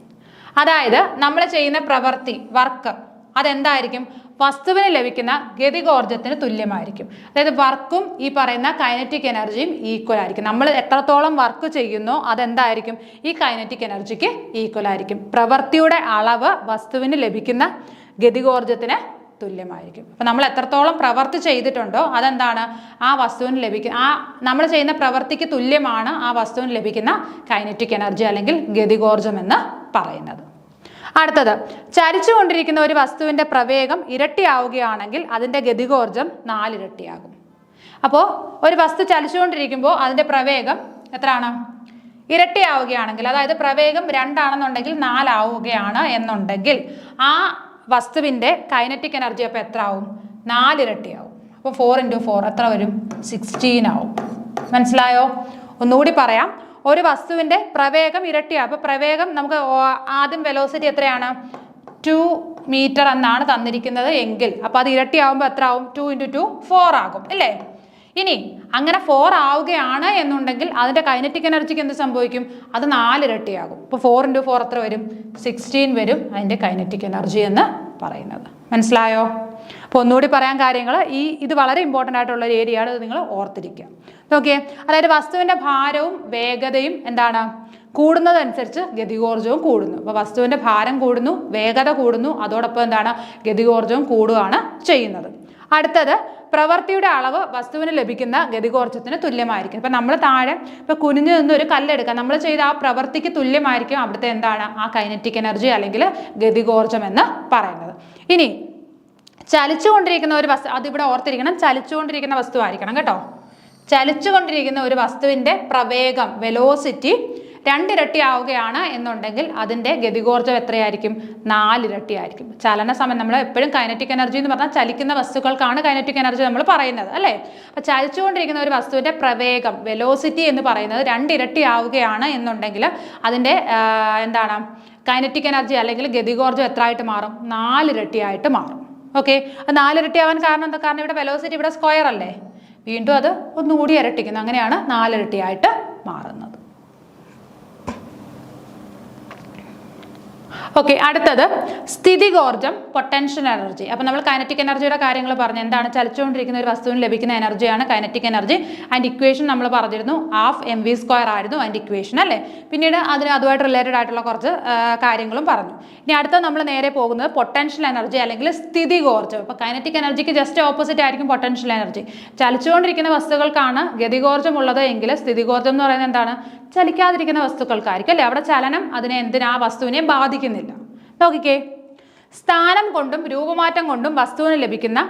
അതായത് നമ്മൾ ചെയ്യുന്ന പ്രവൃത്തി, വർക്ക്, അതെന്തായിരിക്കും, വസ്തുവിന് ലഭിക്കുന്ന ഗതികോർജത്തിന് തുല്യമായിരിക്കും. അതായത് വർക്കും ഈ പറയുന്ന കൈനറ്റിക് എനർജിയും ഈക്വൽ ആയിരിക്കും. നമ്മൾ എത്രത്തോളം വർക്ക് ചെയ്യുന്നോ അതെന്തായിരിക്കും, ഈ കൈനറ്റിക് എനർജിക്ക് ഈക്വൽ ആയിരിക്കും. പ്രവൃത്തിയുടെ അളവ് വസ്തുവിന് ലഭിക്കുന്ന ഗതികോർജത്തിന് തുല്യമായിരിക്കും. അപ്പം നമ്മൾ എത്രത്തോളം പ്രവൃത്തി ചെയ്തിട്ടുണ്ടോ അതെന്താണ്, ആ വസ്തുവിന് ലഭിക്കുന്ന, ആ നമ്മൾ ചെയ്യുന്ന പ്രവൃത്തിക്ക് തുല്യമാണ് ആ വസ്തുവിന് ലഭിക്കുന്ന കൈനറ്റിക് എനർജി അല്ലെങ്കിൽ ഗതികോർജം എന്ന് പറയുന്നത്. അടുത്തത്, ചലിച്ചുകൊണ്ടിരിക്കുന്ന ഒരു വസ്തുവിൻ്റെ പ്രവേഗം ഇരട്ടിയാവുകയാണെങ്കിൽ അതിൻ്റെ ഗതികോർജം 4 ഇരട്ടിയാകും. അപ്പോൾ ഒരു വസ്തു ചലിച്ചുകൊണ്ടിരിക്കുമ്പോൾ അതിൻ്റെ പ്രവേഗം എത്രയാണ്, ഇരട്ടിയാവുകയാണെങ്കിൽ, അതായത് പ്രവേഗം 2 ആണെന്നുണ്ടെങ്കിൽ 4 ആവുകയാണ് എന്നുണ്ടെങ്കിൽ ആ വസ്തുവിൻ്റെ കൈനറ്റിക് എനർജി അപ്പോൾ എത്ര ആവും, 4 ഇരട്ടിയാവും. അപ്പോൾ 4 × 4 എത്ര വരും, 16 ആവും. മനസ്സിലായോ? ഒന്നുകൂടി പറയാം, ഒരു വസ്തുവിൻ്റെ പ്രവേഗം ഇരട്ടിയാണ്. അപ്പോൾ പ്രവേഗം നമുക്ക് ആദ്യം വെലോസിറ്റി എത്രയാണ്, 2 മീറ്റർ എന്നാണ് തന്നിരിക്കുന്നത് എങ്കിൽ അപ്പോൾ അത് ഇരട്ടിയാവുമ്പോൾ എത്ര ആവും, 2 × 2 4 ആകും അല്ലേ. ഇനി അങ്ങനെ 4 ആവുകയാണ് എന്നുണ്ടെങ്കിൽ അതിൻ്റെ കൈനറ്റിക് എനർജിക്ക് എന്ത് സംഭവിക്കും, അത് 4 ഇരട്ടിയാകും. അപ്പോൾ 4 × 4 എത്ര വരും, 16 വരും അതിൻ്റെ കൈനറ്റിക് എനർജി എന്ന് പറയുന്നത്. മനസ്സിലായോ? അപ്പോൾ ഒന്നുകൂടി പറയാൻ കാര്യങ്ങൾ, ഇത് വളരെ ഇമ്പോർട്ടൻ്റ് ആയിട്ടുള്ള ഒരു ഏരിയയാണ്, ഇത് നിങ്ങൾ ഓർത്തിരിക്കുക. ഓക്കെ, അതായത് വസ്തുവിൻ്റെ ഭാരവും വേഗതയും എന്താണ്, കൂടുന്നതനുസരിച്ച് ഗതികോർജവും കൂടുന്നു. അപ്പോൾ വസ്തുവിൻ്റെ ഭാരം കൂടുന്നു, വേഗത കൂടുന്നു, അതോടൊപ്പം എന്താണ്, ഗതികോർജവും കൂടുകയാണ് ചെയ്യുന്നത്. അടുത്തത്, പ്രവൃത്തിയുടെ അളവ് വസ്തുവിന് ലഭിക്കുന്ന ഗതികോർജത്തിന് തുല്യമായിരിക്കും. ഇപ്പം നമ്മൾ താഴെ ഇപ്പോൾ കുനിഞ്ഞു നിന്ന് ഒരു കല്ലെടുക്കാം, നമ്മൾ ചെയ്ത ആ പ്രവൃത്തിക്ക് തുല്യമായിരിക്കും അവിടുത്തെ എന്താണ്, ആ കൈനറ്റിക് എനർജി അല്ലെങ്കിൽ ഗതികോർജം എന്ന് പറയുന്നത്. ഇനി ചലിച്ചുകൊണ്ടിരിക്കുന്ന ഒരു വസ്തു, അതിവിടെ ഓർത്തിരിക്കണം, ചലിച്ചുകൊണ്ടിരിക്കുന്ന വസ്തു ആയിരിക്കണം കേട്ടോ. ചലിച്ചുകൊണ്ടിരിക്കുന്ന ഒരു വസ്തുവിൻ്റെ പ്രവേഗം, വെലോസിറ്റി 2 ഇരട്ടി ആവുകയാണ് എന്നുണ്ടെങ്കിൽ അതിൻ്റെ ഗതികോർജ്ജം എത്രയായിരിക്കും? 4 ഇരട്ടി ആയിരിക്കും. ചലന സമയം നമ്മൾ എപ്പോഴും കൈനറ്റിക് എനർജി എന്ന് പറഞ്ഞാൽ ചലിക്കുന്ന വസ്തുക്കൾക്കാണ് കൈനറ്റിക് എനർജി നമ്മൾ പറയുന്നത് അല്ലേ. അപ്പോൾ ചലിച്ചുകൊണ്ടിരിക്കുന്ന ഒരു വസ്തുവിൻ്റെ പ്രവേഗം വെലോസിറ്റി എന്ന് പറയുന്നത് 2 ഇരട്ടി ആവുകയാണ് എന്നുണ്ടെങ്കിൽ അതിൻ്റെ എന്താണ് കൈനറ്റിക് എനർജി അല്ലെങ്കിൽ ഗതികോർജ്ജം എത്ര ആയിട്ട് മാറും? 4 ഇരട്ടിയായിട്ട് മാറും. ഓക്കെ, അത് 4 ഇരട്ടി ആവാൻ കാരണം എന്താ? കാരണം ഇവിടെ വെലോസിറ്റി ഇവിടെ സ്ക്വയർ അല്ലേ, വീണ്ടും അത് ഒന്നുകൂടി ഇരട്ടിക്കുന്നു, അങ്ങനെയാണ് 4 ഇരട്ടിയായിട്ട് മാറുന്നത്. ഓക്കെ, അടുത്തത് സ്ഥിതികോർജ്ജം പൊട്ടൻഷ്യൽ എനർജി. അപ്പോൾ നമ്മൾ കൈനറ്റിക് എനർജിയുടെ കാര്യങ്ങൾ പറഞ്ഞു. എന്താണ്? ചലിച്ചുകൊണ്ടിരിക്കുന്ന ഒരു വസ്തുവിന് ലഭിക്കുന്ന എനർജിയാണ് കൈനറ്റിക് എനർജി. അതിൻ്റെ ഇക്വേഷൻ നമ്മൾ പറഞ്ഞിരുന്നു, 12mv² ആയിരുന്നു അതിൻ്റെ ഇക്വേഷൻ അല്ലേ. പിന്നീട് അതുമായിട്ട് റിലേറ്റഡ് ആയിട്ടുള്ള കുറച്ച് കാര്യങ്ങളും പറഞ്ഞു. ഇനി അടുത്ത നമ്മൾ നേരെ പോകുന്നത് പൊട്ടൻഷ്യൽ എനർജി അല്ലെങ്കിൽ സ്ഥിതികോർജ്ജം. അപ്പോൾ കൈനറ്റിക് എനർജിക്ക് ജസ്റ്റ് ഓപ്പോസിറ്റ് ആയിരിക്കും പൊട്ടൻഷ്യൽ എനർജി. ചലിച്ചുകൊണ്ടിരിക്കുന്ന വസ്തുക്കൾക്കാണ് ഗതികോർജ്ജം ഉള്ളത് എങ്കിൽ സ്ഥിതികോർജ്ജം എന്ന് പറയുന്നത് എന്താണ്? ചലിക്കാതിരിക്കുന്ന വസ്തുക്കൾക്കായിരിക്കും അല്ലേ. അവിടെ ചലനം അതിനെ ആ വസ്തുവിനെ ബാധിക്കുന്നില്ല. നോക്കിക്കേ, സ്ഥാനം കൊണ്ടും രൂപമാറ്റം കൊണ്ടും വസ്തുവിന് ലഭിക്കുന്ന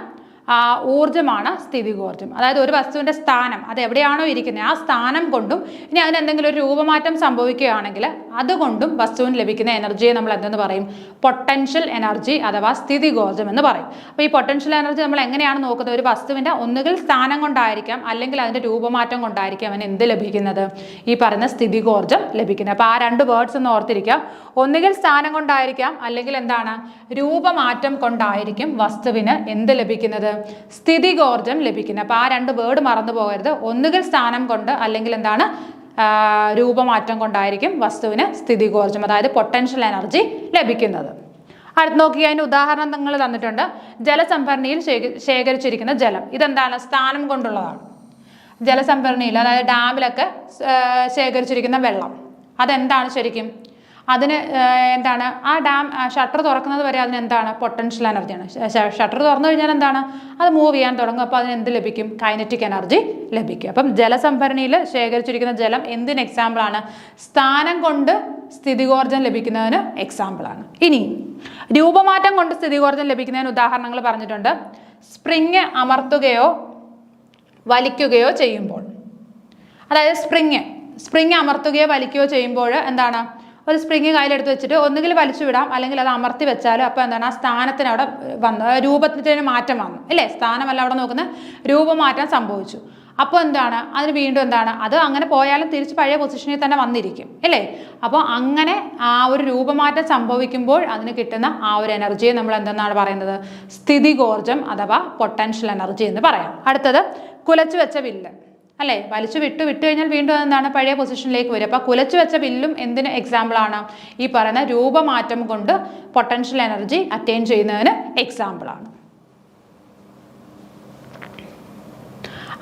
ഊർജ്ജമാണ് സ്ഥിതികോർജ്ജം. അതായത് ഒരു വസ്തുവിൻ്റെ സ്ഥാനം അത് എവിടെയാണോ ഇരിക്കുന്നത് ആ സ്ഥാനം കൊണ്ടും ഇനി അതിന് എന്തെങ്കിലും ഒരു രൂപമാറ്റം സംഭവിക്കുകയാണെങ്കിൽ അതുകൊണ്ടും വസ്തുവിന് ലഭിക്കുന്ന എനർജിയെ നമ്മൾ എന്തെന്ന് പറയും? പൊട്ടൻഷ്യൽ എനർജി അഥവാ സ്ഥിതികോർജ്ജം എന്ന് പറയും. അപ്പോൾ ഈ പൊട്ടൻഷ്യൽ എനർജി നമ്മൾ എങ്ങനെയാണ് നോക്കുന്നത്? ഒരു വസ്തുവിൻ്റെ ഒന്നുകിൽ സ്ഥാനം കൊണ്ടായിരിക്കാം അല്ലെങ്കിൽ അതിൻ്റെ രൂപമാറ്റം കൊണ്ടായിരിക്കാം അവന് എന്ത് ലഭിക്കുന്നത്? ഈ പറയുന്ന സ്ഥിതികോർജ്ജം ലഭിക്കുന്നത്. അപ്പോൾ ആ 2 വേർഡ്സ് ഒന്ന് ഓർത്തിരിക്കാം. ഒന്നുകിൽ സ്ഥാനം കൊണ്ടായിരിക്കാം അല്ലെങ്കിൽ എന്താണ് രൂപമാറ്റം കൊണ്ടായിരിക്കും വസ്തുവിന് എന്ത് ലഭിക്കുന്നത്? സ്ഥിതികോർജ്ജം ലഭിക്കുന്നത്. അപ്പോൾ ആ 2 വേർഡ് മറന്നു പോകരുത്. ഒന്നുകിൽ സ്ഥാനം കൊണ്ട് അല്ലെങ്കിൽ എന്താണ് രൂപമാറ്റം കൊണ്ടായിരിക്കും വസ്തുവിന് സ്ഥിതികോർജ്ജം അതായത് പൊട്ടൻഷ്യൽ എനർജി ലഭിക്കുന്നത്. അടുത്ത് നോക്കി, അതിൻ്റെ ഉദാഹരണം നിങ്ങൾ തന്നിട്ടുണ്ട്. ജലസംഭരണിയിൽ ശേഖരിച്ചിരിക്കുന്ന ജലം ഇതെന്താണ്? സ്ഥാനം കൊണ്ടുള്ളതാണ്. ജലസംഭരണിയിൽ അതായത് ഡാമിലൊക്കെ ശേഖരിച്ചിരിക്കുന്ന വെള്ളം അതെന്താണ് ശരിക്കും? അതിന് എന്താണ്? ആ ഡാം ഷട്ടർ തുറക്കുന്നത് വരെ അതിന് എന്താണ്? പൊട്ടൻഷ്യൽ എനർജിയാണ്. ഷട്ടർ തുറന്നു കഴിഞ്ഞാൽ എന്താണ്? അത് മൂവ് ചെയ്യാൻ തുടങ്ങും. അപ്പോൾ അതിന് എന്ത് ലഭിക്കും? കൈനറ്റിക് എനർജി ലഭിക്കും. അപ്പം ജലസംഭരണിയിൽ ശേഖരിച്ചിരിക്കുന്ന ജലം എന്തിന് എക്സാമ്പിളാണ്? സ്ഥാനം കൊണ്ട് സ്ഥിതികോർജ്ജം ലഭിക്കുന്നതിന് എക്സാമ്പിളാണ്. ഇനി രൂപമാറ്റം കൊണ്ട് സ്ഥിതികോർജ്ജം ലഭിക്കുന്നതിന് ഉദാഹരണങ്ങൾ പറഞ്ഞിട്ടുണ്ട്. സ്പ്രിങ് അമർത്തുകയോ വലിക്കുകയോ ചെയ്യുമ്പോൾ, അതായത് സ്പ്രിങ് അമർത്തുകയോ വലിക്കുകയോ ചെയ്യുമ്പോൾ എന്താണ്? ഒരു സ്പ്രിങ് കയ്യിലെടുത്ത് വെച്ചിട്ട് ഒന്നുകിൽ വലിച്ചു വിടാം അല്ലെങ്കിൽ അത് അമർത്തി വെച്ചാലും അപ്പോൾ എന്താണ്? ആ സ്ഥാനത്തിന് അവിടെ വന്നു, രൂപത്തിന് മാറ്റം വന്നു അല്ലേ. സ്ഥാനമല്ല അവിടെ നോക്കുന്നത്, രൂപമാറ്റം സംഭവിച്ചു. അപ്പോൾ എന്താണ്? അതിന് വീണ്ടും എന്താണ്? അത് അങ്ങനെ പോയാലും തിരിച്ച് പഴയ പൊസിഷനിൽ തന്നെ വന്നിരിക്കും അല്ലേ. അപ്പോൾ അങ്ങനെ ആ ഒരു രൂപമാറ്റം സംഭവിക്കുമ്പോൾ അതിന് കിട്ടുന്ന ആ ഒരു എനർജിയെ നമ്മൾ എന്തെന്നാണ് പറയുന്നത്? സ്ഥിതികോർജ്ജം അഥവാ പൊട്ടൻഷ്യൽ എനർജി എന്ന് പറയാം. അടുത്തത് കുലച്ചു വെച്ച വില്ല് അല്ലേ. വലിച്ചു വിട്ടു കഴിഞ്ഞാൽ വീണ്ടും എന്താണ്? പഴയ പൊസിഷനിലേക്ക് വരും. അപ്പോൾ കുലച്ചു വെച്ച വില്ലും എന്തിന് എക്സാമ്പിളാണ്? ഈ പറയുന്ന രൂപമാറ്റം കൊണ്ട് പൊട്ടൻഷ്യൽ എനർജി അറ്റൈൻ ചെയ്യുന്നതിന് എക്സാമ്പിളാണ്.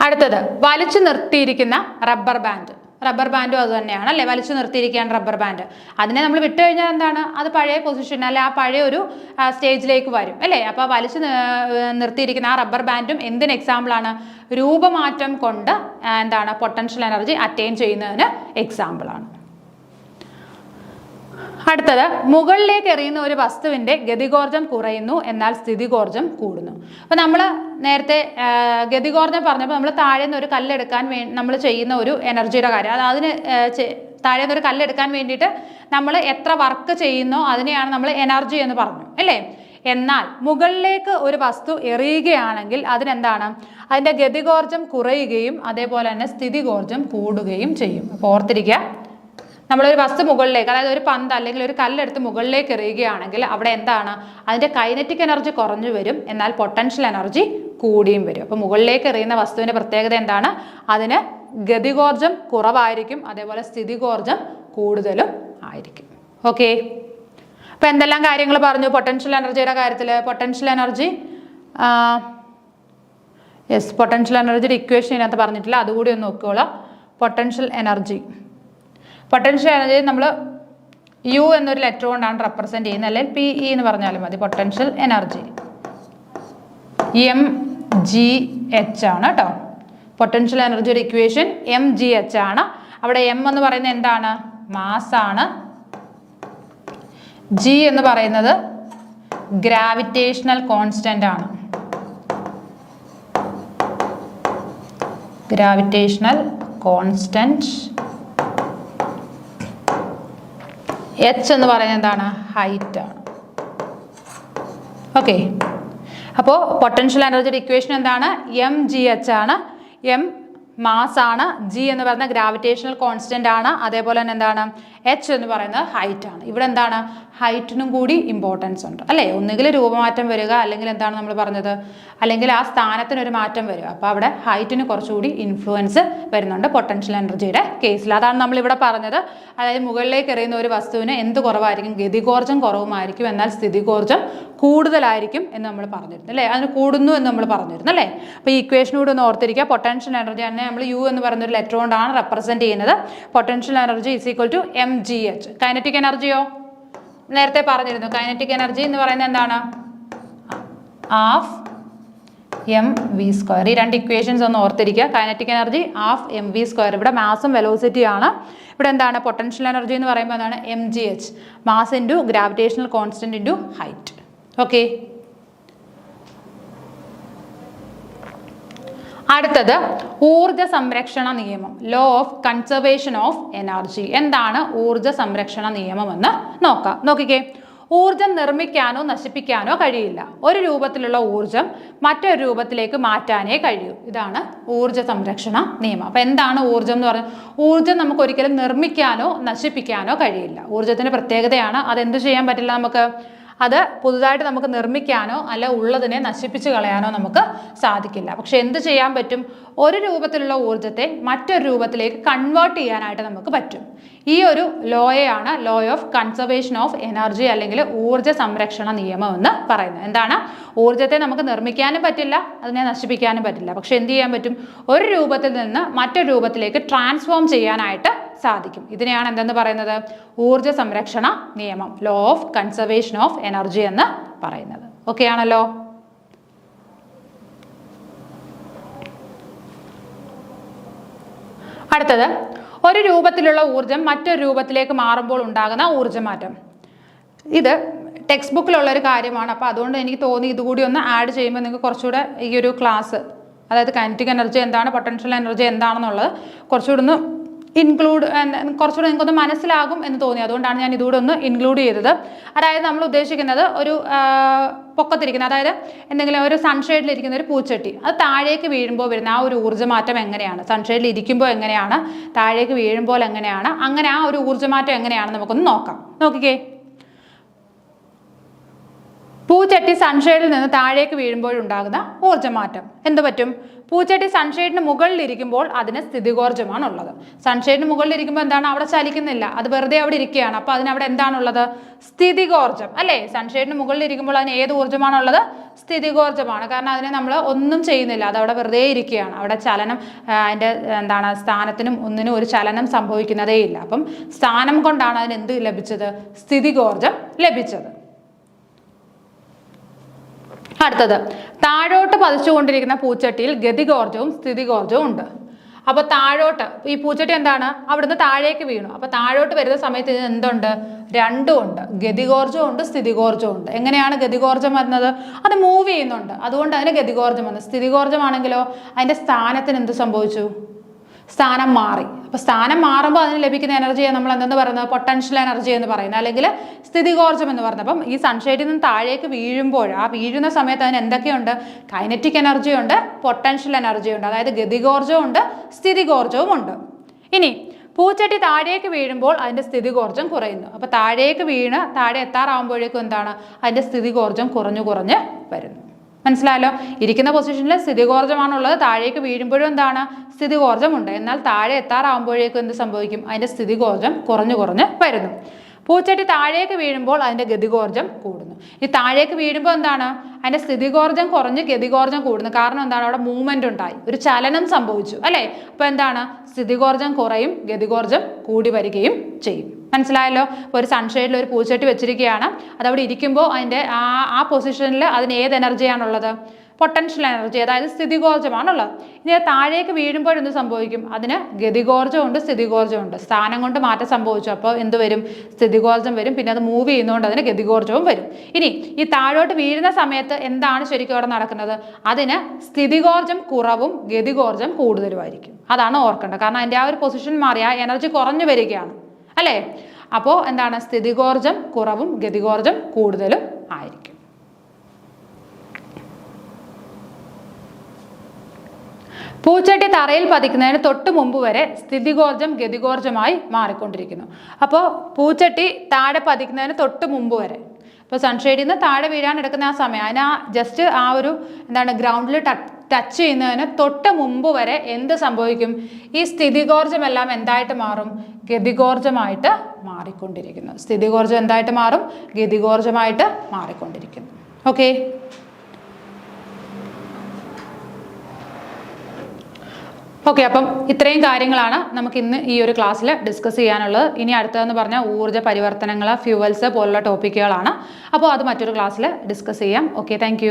അടുത്തത് വലിച്ചു നിർത്തിയിരിക്കുന്ന റബ്ബർ ബാൻഡും അത് തന്നെയാണ് അല്ലേ. വലിച്ചു നിർത്തിയിരിക്കുകയാണ് റബ്ബർ ബാൻഡ്. അതിനെ നമ്മൾ വിട്ടു കഴിഞ്ഞാൽ എന്താണ്? അത് പഴയ പൊസിഷൻ അല്ലെ ആ പഴയ ഒരു സ്റ്റേജിലേക്ക് വരും അല്ലേ. അപ്പോൾ വലിച്ചു നിർത്തിയിരിക്കുന്ന ആ റബ്ബർ ബാൻഡും എന്തിന് എക്സാമ്പിളാണ്? രൂപമാറ്റം കൊണ്ട് എന്താണ്? പൊട്ടൻഷ്യൽ എനർജി അറ്റൈൻ ചെയ്യുന്നതിന് എക്സാമ്പിളാണ്. അടുത്തത് മുകളിലേക്ക് എറിയുന്ന ഒരു വസ്തുവിൻ്റെ ഗതികോർജ്ജം കുറയുന്നു എന്നാൽ സ്ഥിതികോർജ്ജം കൂടുന്നു. അപ്പോൾ നമ്മൾ നേരത്തെ ഗതികോർജ്ജം പറഞ്ഞപ്പോൾ നമ്മൾ താഴെ നിന്ന് ഒരു കല്ലെടുക്കാൻ നമ്മൾ ചെയ്യുന്ന ഒരു എനർജിയുടെ കാര്യം, അത് അതിന് താഴെ നിന്ന് ഒരു കല്ലെടുക്കാൻ വേണ്ടിയിട്ട് നമ്മൾ എത്ര വർക്ക് ചെയ്യുന്നോ അതിനെയാണ് നമ്മൾ എനർജി എന്ന് പറഞ്ഞു അല്ലേ. എന്നാൽ മുകളിലേക്ക് ഒരു വസ്തു എറിയുകയാണെങ്കിൽ അതിനെന്താണ്? അതിൻ്റെ ഗതികോർജ്ജം കുറയുകയും അതേപോലെ തന്നെ സ്ഥിതികോർജ്ജം കൂടുകയും ചെയ്യും. അപ്പോൾ ഓർത്തിരിക്കുക, നമ്മളൊരു വസ്തു മുകളിലേക്ക്, അതായത് ഒരു പന്ത് അല്ലെങ്കിൽ ഒരു കല്ലെടുത്ത് മുകളിലേക്ക് എറിയുകയാണെങ്കിൽ അവിടെ എന്താണ്? അതിൻ്റെ കൈനറ്റിക് എനർജി കുറഞ്ഞു വരും എന്നാൽ പൊട്ടൻഷ്യൽ എനർജി കൂടിയും വരും. അപ്പോൾ മുകളിലേക്ക് എറിയുന്ന വസ്തുവിൻ്റെ പ്രത്യേകത എന്താണ്? അതിന് ഗതികോർജ്ജം കുറവായിരിക്കും, അതേപോലെ സ്ഥിതികോർജ്ജം കൂടുതലും ആയിരിക്കും. ഓക്കെ, അപ്പോൾ എന്തെല്ലാം കാര്യങ്ങൾ പറഞ്ഞു പൊട്ടൻഷ്യൽ എനർജിയുടെ കാര്യത്തിൽ? പൊട്ടൻഷ്യൽ എനർജിയുടെ ഇക്വേഷൻ ഇതിനകത്ത് പറഞ്ഞിട്ടില്ല, അതുകൂടി ഒന്ന് നോക്കുകയുള്ളൂ. പൊട്ടൻഷ്യൽ എനർജി നമ്മൾ യു എന്നൊരു ലെറ്റർ കൊണ്ടാണ് റെപ്രസെൻറ്റ് ചെയ്യുന്നത്, അല്ലെങ്കിൽ PE എന്ന് പറഞ്ഞാലും മതി. പൊട്ടൻഷ്യൽ എനർജി mgh ആണ് കേട്ടോ. പൊട്ടൻഷ്യൽ എനർജിയുടെ ഇക്വേഷൻ mgh ആണ്. അവിടെ m എന്ന് പറയുന്നത് എന്താണ്? മാസ് ആണ്. g എന്ന് പറയുന്നത് ഗ്രാവിറ്റേഷണൽ കോൺസ്റ്റന്റ് ആണ്. ഗ്രാവിറ്റേഷണൽ കോൺസ്റ്റന്റ് എച്ച് എന്ന് പറയുന്നത് എന്താണ്? ഹൈറ്റ് ആണ്. ഓക്കെ, അപ്പോൾ പൊട്ടൻഷ്യൽ എനർജിയുടെ ഇക്വേഷൻ എന്താണ്? എം ജി എച്ച് ആണ്. എം മാസ് ആണ്, ജി എന്ന് പറയുന്ന ഗ്രാവിറ്റേഷണൽ കോൺസ്റ്റന്റ് ആണ്, അതേപോലെ തന്നെ എന്താണ്? എച്ച് എന്ന് പറയുന്നത് ഹൈറ്റ് ആണ്. ഇവിടെ എന്താണ്? ഹൈറ്റിനും കൂടി ഇമ്പോർട്ടൻസ് ഉണ്ട് അല്ലേ? ഒന്നുകിൽ രൂപമാറ്റം വരിക, അല്ലെങ്കിൽ എന്താണ് നമ്മൾ പറഞ്ഞത്, അല്ലെങ്കിൽ ആ സ്ഥാനത്തിനൊരു മാറ്റം വരിക. അപ്പോൾ അവിടെ ഹൈറ്റിന് കുറച്ചുകൂടി ഇൻഫ്ലുവൻസ് വരുന്നുണ്ട് പൊട്ടൻഷ്യൽ എനർജിയുടെ കേസിൽ. അതാണ് നമ്മളിവിടെ പറഞ്ഞത്. അതായത് മുകളിലേക്ക് എറിയുന്ന ഒരു വസ്തുവിന് എന്ത് കുറവായിരിക്കും? ഗതികോർജം കുറവുമായിരിക്കും, എന്നാൽ സ്ഥിതികോർജം കൂടുതലായിരിക്കും എന്ന് നമ്മൾ പറഞ്ഞിരുന്നു അല്ലേ? അതിന് കൂടുന്നു എന്ന് നമ്മൾ പറഞ്ഞിരുന്നു അല്ലേ? അപ്പോൾ ഈ ഇക്വേഷനോട് ഒന്ന് ഓർത്തിരിക്കുക. പൊട്ടൻഷ്യൽ എനർജി തന്നെ നമ്മൾ യു എന്ന് പറയുന്ന ഒരു ലെറ്റർ കൊണ്ടാണ് റെപ്രസെന്റ് ചെയ്യുന്നത്. Potential energy is equal to M G H. Kinetic എനർജിയോ നേരത്തെ പറഞ്ഞിരുന്നു. കൈനറ്റിക് എനർജി എന്ന് പറയുന്നത് എന്താണ്? Half M V square. ഈ രണ്ട് ഇക്വേഷൻസ് ഒന്ന് ഓർത്തിരിക്കുക. Kinetic energy half M V square. ഇവിടെ മാസും വെലോസിറ്റി ആണ്. ഇവിടെ എന്താണ്? പൊട്ടൻഷ്യൽ എനർജി എന്ന് പറയുമ്പോൾ എന്താണ്? M G H, mass into gravitational constant into height. Okay, അടുത്തത് ഊർജ സംരക്ഷണ നിയമം, law of conservation of energy. എന്താണ് ഊർജ സംരക്ഷണ നിയമം എന്ന് നോക്കാം. നോക്കിക്കേ, ഊർജം നിർമ്മിക്കാനോ നശിപ്പിക്കാനോ കഴിയില്ല. ഒരു രൂപത്തിലുള്ള ഊർജം മറ്റൊരു രൂപത്തിലേക്ക് മാറ്റാനേ കഴിയൂ. ഇതാണ് ഊർജ സംരക്ഷണ നിയമം. അപ്പം എന്താണ് ഊർജം എന്ന് പറഞ്ഞാൽ? ഊർജം നമുക്ക് ഒരിക്കലും നിർമ്മിക്കാനോ നശിപ്പിക്കാനോ കഴിയില്ല. ഊർജത്തിന്റെ പ്രത്യേകതയാണ് അതെന്ത് ചെയ്യാൻ പറ്റില്ല നമുക്ക്? അത് പുതുതായിട്ട് നമുക്ക് നിർമ്മിക്കാനോ അല്ല ഉള്ളതിനെ നശിപ്പിച്ച് കളയാനോ നമുക്ക് സാധിക്കില്ല. പക്ഷെ എന്ത് ചെയ്യാൻ പറ്റും? ഒരു രൂപത്തിലുള്ള ഊർജത്തെ മറ്റൊരു രൂപത്തിലേക്ക് കൺവേർട്ട് ചെയ്യാനായിട്ട് നമുക്ക് പറ്റും. ഈ ഒരു ലോയാണ് law of conservation of energy, അല്ലെങ്കിൽ ഊർജ സംരക്ഷണ നിയമം എന്ന് പറയുന്നത്. എന്താണ്? ഊർജത്തെ നമുക്ക് നിർമ്മിക്കാനും പറ്റില്ല, അതിനെ നശിപ്പിക്കാനും പറ്റില്ല. പക്ഷെ എന്ത് ചെയ്യാൻ പറ്റും? ഒരു രൂപത്തിൽ നിന്ന് മറ്റൊരു രൂപത്തിലേക്ക് ട്രാൻസ്ഫോം ചെയ്യാനായിട്ട് സാധിക്കും. ഇതിനെയാണ് എന്തെന്ന് പറയുന്നത്? ഊർജ സംരക്ഷണ നിയമം, law of conservation of energy എന്ന് പറയുന്നത്. ഓക്കെ ആണല്ലോ? അടുത്തത്, ഒരു രൂപത്തിലുള്ള ഊർജം മറ്റൊരു രൂപത്തിലേക്ക് മാറുമ്പോൾ ഉണ്ടാകുന്ന ഊർജ്ജമാറ്റം. ഇത് ടെക്സ്റ്റ് ബുക്കിലുള്ള ഒരു കാര്യമാണ്. അപ്പോൾ അതുകൊണ്ട് എനിക്ക് തോന്നി ഇതുകൂടി ഒന്ന് ആഡ് ചെയ്യുമ്പോൾ നിങ്ങൾക്ക് കുറച്ചുകൂടെ ഈ ഒരു ക്ലാസ്, അതായത് കൈനറ്റിക് എനർജി എന്താണ്, പൊട്ടൻഷ്യൽ എനർജി എന്താണെന്നുള്ളത് കുറച്ചുകൂടെ ഒന്ന് കുറച്ചുകൂടെ നിങ്ങൾക്കൊന്ന് മനസ്സിലാകും എന്ന് തോന്നി. അതുകൊണ്ടാണ് ഞാൻ ഇതുകൂടെ ഒന്ന് ഇൻക്ലൂഡ് ചെയ്തത്. അതായത് നമ്മൾ ഉദ്ദേശിക്കുന്നത് ഒരു പൊക്കത്തിരിക്കുന്ന, അതായത് എന്തെങ്കിലും ഒരു സൺഷെയ്ഡിലിരിക്കുന്ന ഒരു പൂച്ചട്ടി, അത് താഴേക്ക് വീഴുമ്പോൾ വരുന്ന ആ ഒരു ഊർജ്ജമാറ്റം എങ്ങനെയാണ്, സൺഷെയ്ഡിൽ ഇരിക്കുമ്പോൾ എങ്ങനെയാണ്, താഴേക്ക് വീഴുമ്പോൾ എങ്ങനെയാണ്, അങ്ങനെ ആ ഒരു ഊർജ്ജമാറ്റം എങ്ങനെയാണെന്ന് നമുക്കൊന്ന് നോക്കാം. നോക്കിക്കേ, പൂച്ചട്ടി സൺഷെയ്ഡിൽ നിന്ന് താഴേക്ക് വീഴുമ്പോഴുണ്ടാകുന്ന ഊർജ്ജമാറ്റം എന്ത് പറ്റും? പൂച്ചട്ടി സൺഷെയ്ഡിന് മുകളിലിരിക്കുമ്പോൾ അതിന് സ്ഥിതികോർജ്ജമാണ് ഉള്ളത്. സൺഷെയ്ഡിന് മുകളിലിരിക്കുമ്പോൾ എന്താണ്? അവിടെ ചലിക്കുന്നില്ല, അത് വെറുതെ അവിടെ ഇരിക്കുകയാണ്. അപ്പോൾ അതിനവിടെ എന്താണുള്ളത്? സ്ഥിതികോർജ്ജം അല്ലേ? സൺഷെയ്ഡിന് മുകളിലിരിക്കുമ്പോൾ അതിന് ഏത് ഊർജ്ജമാണുള്ളത്? സ്ഥിതികോർജ്ജമാണ്. കാരണം അതിനെ നമ്മൾ ഒന്നും ചെയ്യുന്നില്ല, അതവിടെ വെറുതെ ഇരിക്കുകയാണ്. അവിടെ ചലനം, അതിൻ്റെ എന്താണ്, സ്ഥാനത്തിനും ഒന്നിനും ഒരു ചലനം സംഭവിക്കുന്നതേ ഇല്ല. അപ്പം സ്ഥാനം കൊണ്ടാണ് അതിന് എന്ത് ലഭിച്ചത്? സ്ഥിതികോർജ്ജം ലഭിച്ചത്. അടുത്തത്, താഴോട്ട് പതിച്ചുകൊണ്ടിരിക്കുന്ന പൂച്ചട്ടിയിൽ ഗതികോർജവും സ്ഥിതികോർജവും ഉണ്ട്. അപ്പോൾ താഴോട്ട് ഈ പൂച്ചട്ടി എന്താണ്? അവിടുന്ന് താഴേക്ക് വീണു. അപ്പോൾ താഴോട്ട് വരുന്ന സമയത്ത് ഇത് എന്തുണ്ട്? രണ്ടും ഉണ്ട്, ഗതികോർജവും ഉണ്ട് സ്ഥിതികോർജവും ഉണ്ട്. എങ്ങനെയാണ് ഗതികോർജം വരുന്നത്? അത് മൂവ് ചെയ്യുന്നുണ്ട്, അതുകൊണ്ട് അതിന് ഗതികോർജം വന്നു. സ്ഥിതികോർജമാണെങ്കിലോ അതിൻ്റെ സ്ഥാനത്തിന് എന്ത് സംഭവിച്ചു? സ്ഥാനം മാറി. അപ്പോൾ സ്ഥാനം മാറുമ്പോൾ അതിന് ലഭിക്കുന്ന എനർജിയെ നമ്മൾ എന്തെന്ന് പറയുന്നത്? പൊട്ടൻഷ്യൽ എനർജി എന്ന് പറയുന്നത്, അല്ലെങ്കിൽ സ്ഥിതികോർജം എന്ന് പറയുന്നത്. അപ്പം ഈ സൺഷെയ്ഡിൽ നിന്ന് താഴേക്ക് വീഴുമ്പോൾ ആ വീഴുന്ന സമയത്ത് അതിന് എന്തൊക്കെയുണ്ട്? കൈനറ്റിക് എനർജി ഉണ്ട്, പൊട്ടൻഷ്യൽ എനർജി ഉണ്ട്, അതായത് ഗതികോർജവും ഉണ്ട് സ്ഥിതികോർജവും ഉണ്ട്. ഇനി പൂച്ചട്ടി താഴേക്ക് വീഴുമ്പോൾ അതിൻ്റെ സ്ഥിതികോർജം കുറയുന്നു. അപ്പോൾ താഴേക്ക് വീണ് താഴെ എത്താറാവുമ്പോഴേക്കും എന്താണ്? അതിൻ്റെ സ്ഥിതികോർജം കുറഞ്ഞു കുറഞ്ഞ് വരുന്നു. മനസ്സിലായല്ലോ? ഇരിക്കുന്ന പൊസിഷനിൽ സ്ഥിതികോർജ്ജമാണുള്ളത്, താഴേക്ക് വീഴുമ്പോഴും എന്താണ്? സ്ഥിതികോർജ്ജമുണ്ട്. എന്നാൽ താഴെ എത്താറാവുമ്പോഴേക്കും എന്ത് സംഭവിക്കും? അതിൻ്റെ സ്ഥിതികോർജ്ജം കുറഞ്ഞു കുറഞ്ഞ് വരുന്നു. പൂച്ചട്ടി താഴേക്ക് വീഴുമ്പോൾ അതിൻ്റെ ഗതികോർജ്ജം കൂടുന്നു. ഈ താഴേക്ക് വീഴുമ്പോൾ എന്താണ്? അതിൻ്റെ സ്ഥിതികോർജ്ജം കുറഞ്ഞ് ഗതികോർജ്ജം കൂടുന്നു. കാരണം എന്താണ്? അവിടെ മൂവ്മെൻ്റ് ഉണ്ടായി, ഒരു ചലനം സംഭവിച്ചു അല്ലേ? അപ്പോൾ എന്താണ്? സ്ഥിതികോർജ്ജം കുറയും, ഗതികോർജ്ജം കൂടി വരികയും ചെയ്യും. മനസ്സിലായല്ലോ? ഇപ്പോൾ ഒരു സൺഷെയ്ഡിൽ ഒരു പൂച്ചട്ടി വെച്ചിരിക്കുകയാണ്, അതവിടെ ഇരിക്കുമ്പോൾ അതിൻ്റെ ആ പൊസിഷനിൽ അതിന് ഏത് എനർജിയാണുള്ളത്? പൊട്ടൻഷ്യൽ എനർജി, അതായത് സ്ഥിതികോർജ്ജമാണുള്ളത്. ഇനി താഴേക്ക് വീഴുമ്പോൾ എന്ത് സംഭവിക്കും? അതിന് ഗതികോർജ്ജമുണ്ട് സ്ഥിതികോർജ്ജമുണ്ട്. സ്ഥാനം കൊണ്ട് മാറ്റം സംഭവിച്ചു, അപ്പോൾ എന്ത് വരും? സ്ഥിതികോർജ്ജം വരും. പിന്നെ അത് മൂവ് ചെയ്യുന്നതുകൊണ്ട് അതിന് ഗതികോർജ്ജവും വരും. ഇനി ഈ താഴോട്ട് വീഴുന്ന സമയത്ത് എന്താണ് ശരിക്കും അവിടെ നടക്കുന്നത്? അതിന് സ്ഥിതികോർജ്ജം കുറവും ഗതികോർജ്ജം കൂടുതലുമായിരിക്കും. അതാണ് ഓർക്കേണ്ടത്. കാരണം അതിൻ്റെ ആ ഒരു പൊസിഷൻ മാറി, ആ എനർജി കുറഞ്ഞു വരികയാണ് അല്ലേ? അപ്പോൾ എന്താണ്, സ്ഥിതികോർജം കുറവും ഗതികോർജം കൂടുതലും ആയിരിക്കും. പൂച്ചട്ടി തറയിൽ പതിക്കുന്നതിന് തൊട്ട് മുമ്പ് വരെ സ്ഥിതികോർജം ഗതികോർജമായി മാറിക്കൊണ്ടിരിക്കുന്നു. അപ്പോൾ പൂച്ചട്ടി താഴെ പതിക്കുന്നതിന് തൊട്ട് മുമ്പ് വരെ, ഇപ്പോൾ സൺഷെയ്ഡിൽ നിന്ന് താഴെ വീഴാൻ എടുക്കുന്ന ആ സമയം, അതിന് ജസ്റ്റ് ആ ഒരു എന്താണ് ഗ്രൗണ്ടിൽ ടച്ച് ചെയ്യുന്നതിന് തൊട്ട് മുമ്പ് വരെ എന്ത് സംഭവിക്കും? ഈ സ്ഥിതികോർജമെല്ലാം എന്തായിട്ട് മാറും? ഗതികോർജമായിട്ട് മാറിക്കൊണ്ടിരിക്കുന്നു. സ്ഥിതികോർജം എന്തായിട്ട് മാറും? ഗതികോർജമായിട്ട് മാറിക്കൊണ്ടിരിക്കുന്നു. ഓക്കെ. ഓക്കെ, അപ്പം ഇത്രയും കാര്യങ്ങളാണ് നമുക്ക് ഇന്ന് ഈ ഒരു ക്ലാസ്സിൽ ഡിസ്കസ് ചെയ്യാനുള്ളത്. ഇനി അടുത്തതെന്ന് പറഞ്ഞാൽ ഊർജ്ജ പരിവർത്തനങ്ങൾ, ഫ്യൂവൽസ് പോലുള്ള ടോപ്പിക്കുകളാണ്. അപ്പോൾ അത് മറ്റൊരു ക്ലാസ്സിൽ ഡിസ്കസ് ചെയ്യാം. Okay, thank